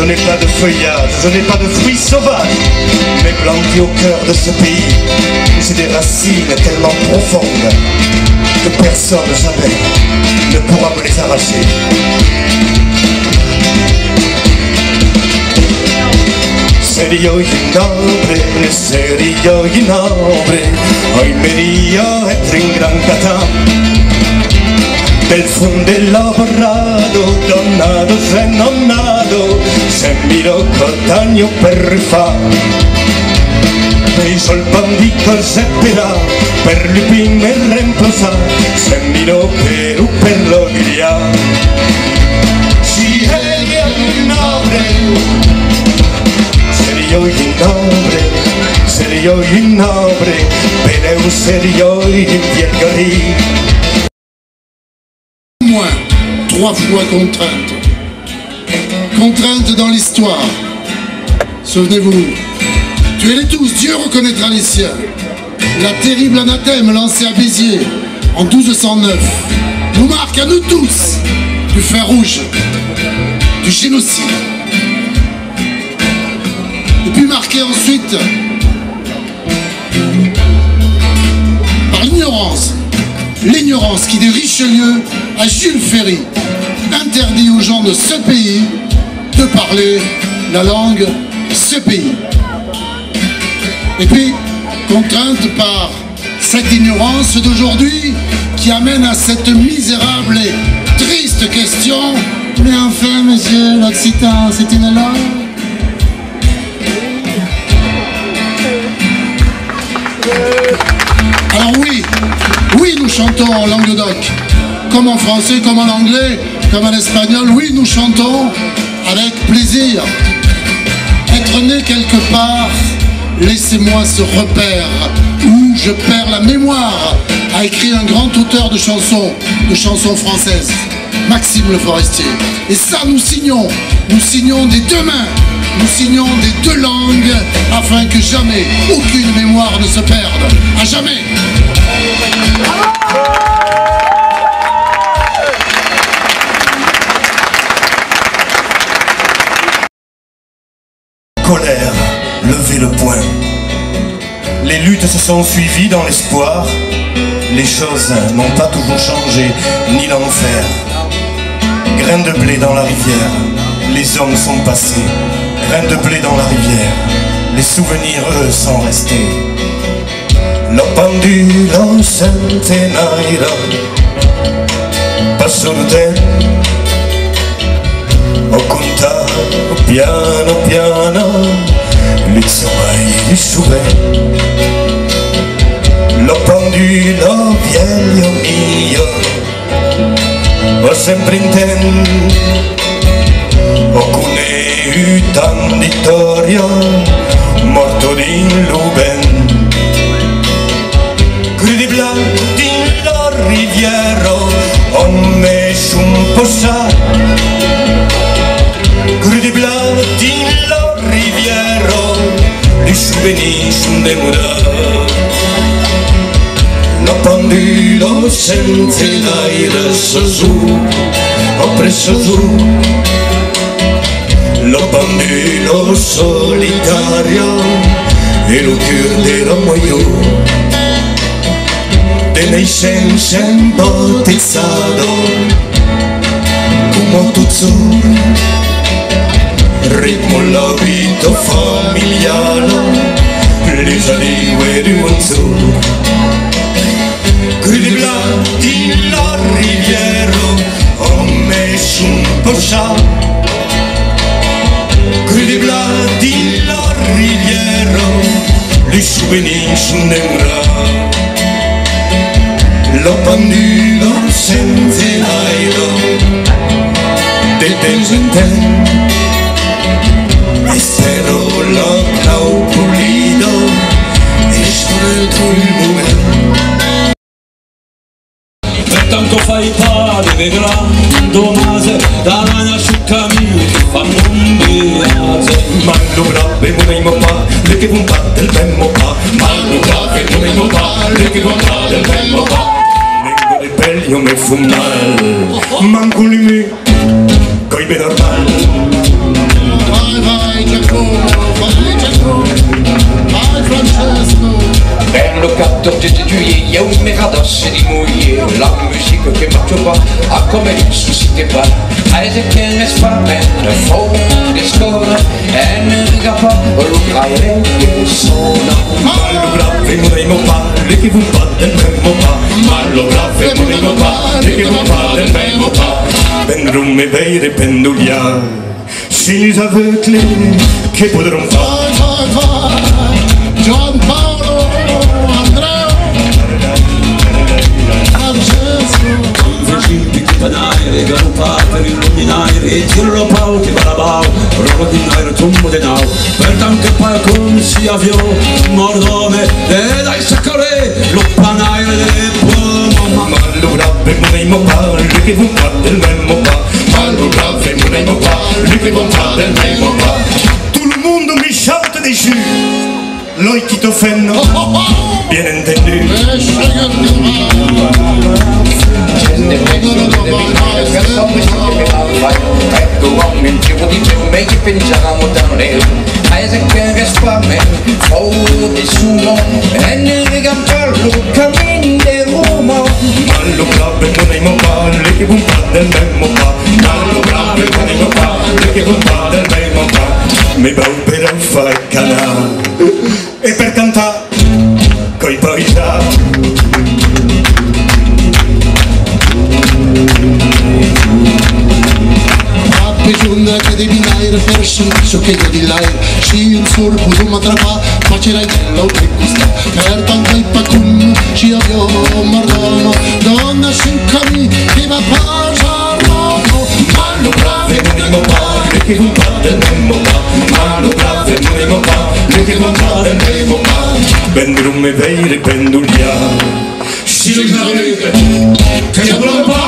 Je n'ai pas de feuillage, je n'ai pas de fruits sauvages, mais plantés au cœur de ce pays, j'ai des racines tellement profondes que personne jamais ne pourra me les arracher. Serio innobre, hoy me dio etringrancata del funde lavorado, donnato se nonnato, se miro cotagno per fa. Per il bandito se però, per lupin e reemplazar, se miro per lo diria. Serio innobre, serio innobre, per un serio invielgari. Moins, 3 fois contrainte. Contrainte dans l'histoire. Souvenez-vous, tuez-les tous, Dieu reconnaîtra les siens. La terrible anathème lancée à Béziers en 1209 nous marque à nous tous du fer rouge, du génocide. Et puis marqué ensuite par l'ignorance qui de Richelieu à Jules Ferry interdit aux gens de ce pays de parler la langue de ce pays. Et puis contrainte par cette ignorance d'aujourd'hui qui amène à cette misérable et triste question: mais enfin monsieur, l'occitan c'est une langue? Alors oui, nous chantons en languedoc, comme en français, comme en anglais, comme en espagnol. Oui, nous chantons avec plaisir. Être né quelque part, laissez-moi ce repère où je perds la mémoire, a écrit un grand auteur de chansons françaises, Maxime Le Forestier. Et ça, nous signons des deux mains. Nous signons des deux langues afin que jamais aucune mémoire ne se perde. À jamais. Colère, levez le poing. Les luttes se sont suivies dans l'espoir. Les choses n'ont pas toujours changé, ni l'enfer. Grains de blé dans la rivière, les hommes sont passés. Grains de blé dans la rivière, les souvenirs eux sont restés. Lo pendulo centenario passo il tempo, ho contato piano piano l'insomma di sube. Lo pendulo vieglio mio, ho sempre intento, ho un vittorio morto di Luben. Crudi blanchi la riviera ho messo un po' sa. Crudi blanchi la riviera li souvenirs de mudar. L'ho pendulo senza l'aria su, ho preso su. Lo bambino solitario e lo chiuderò io. De nascenza bautizzato come tutto, ritmo la vita familiare, le salive di un su. Crudi blanchi la riviera ho messo un po' sa. Crudi blanchi la riviera, les souvenirs de mura. Lo pendulo senza l'aria, de temps en temps, espero la clau pulida e scelto il momento. Tanto fai padre che grande mase, da mano sul cammino che fanno un viaggio. Ma lo brave non pa, le che un pa del tempo pa. Ma lo brave non pa, le che un pa del tempo pa. Vengo de pelio me fumal, manco li me, coi be normal. 14 juillet, il y a une meradosse di moglie, la musica che marcia qua, ha come il souci che va, paese che ne spaventa, fuori di scuola, e ne riga fa, lo grave che sono. Ma lo grave vorremmo fare, che non fa del memmo pa, ma lo grave vorremmo fare, che non fa del memmo pa, vendremo e vere penduliare, si les aveugles che potremo fare. Gian Paolo, Andrea, Francesco. Principi di panaire, galopare per illuminare, e tiro pau che balabau, roba di nairo, tumbo di nau, per tanto poi come si avviò, mordome, e dai saccore, lo panaire del pomo. Ma lo grave vorremmo fare, che non fa del memmo pa, ma lo grave vorremmo fare, che non fa del memmo pa. Tout le monde me chante dessus, l'œil qui t'offende, bien entendu. Paese che spaventa, fuori di sumo, e ne riga parlo, cammini di Roma. Ma lo grave vorremmo fare, che non fa del memmo pa, ma lo grave vorremmo fare, che non fa del memmo pa. Mi va per fare il canale e per cantare coi paesaggi. Bisogna che devi naire per senso che io di l'air si un sorbo tu matrapa facerai quello che gusta per tanto il pacum ci avvio mardono donna sincami che va pasarlo Ma lo grave vorremmo fare, che non fa del memmo pa, ma lo grave vorremmo fare, che non fa del memmo pa. Vendremo e vere penduliare, si les aveugles che potremo fare.